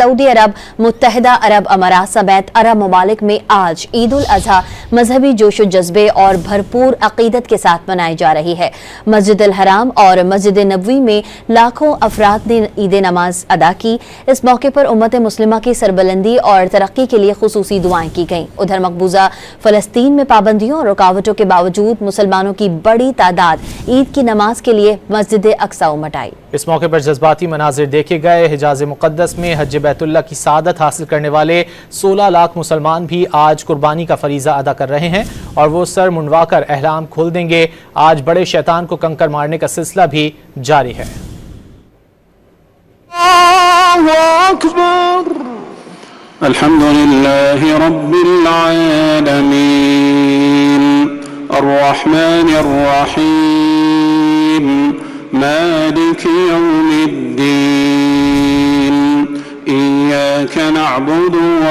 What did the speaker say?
Saudi अरब, मुत्तहिदा अरब अमारात समेत अरब ममालिक में आज ईद उल अजहा मजहबी जोशो जज्बे और भरपूर अकीदत के साथ मनाई जा रही है। मस्जिद अल हराम और मस्जिद नबवी में लाखों अफराद ने ईद नमाज अदा की। इस मौके पर उम्मत मुस्लिमा की सरबलंदी और तरक्की के लिए खुसूसी दुआएं की गईं। उधर मकबूजा फलस्तीन में पाबंदियों और रुकावटों के बावजूद मुसलमानों की बड़ी तादाद ईद की नमाज के लिए मस्जिद अक्सा उमट आई। इस मौके पर जज्बाती मनाजिर देखे गए। हिजाज मुक़द्दस में हज बैतुल्लाह की सादत हासिल करने वाले 16 लाख मुसलमान भी आज कुर्बानी का फरीजा अदा कर रहे हैं और वो सर मुंडवा कर एहराम खोल देंगे। आज बड़े शैतान को कंकर मारने का सिलसिला भी जारी है। अल्हम्दुलिल्लाहि रब्बिल आलमीन अर्रहमानिर रहीम मालिकि यौमिद्दीन इय्याका नअबुदु व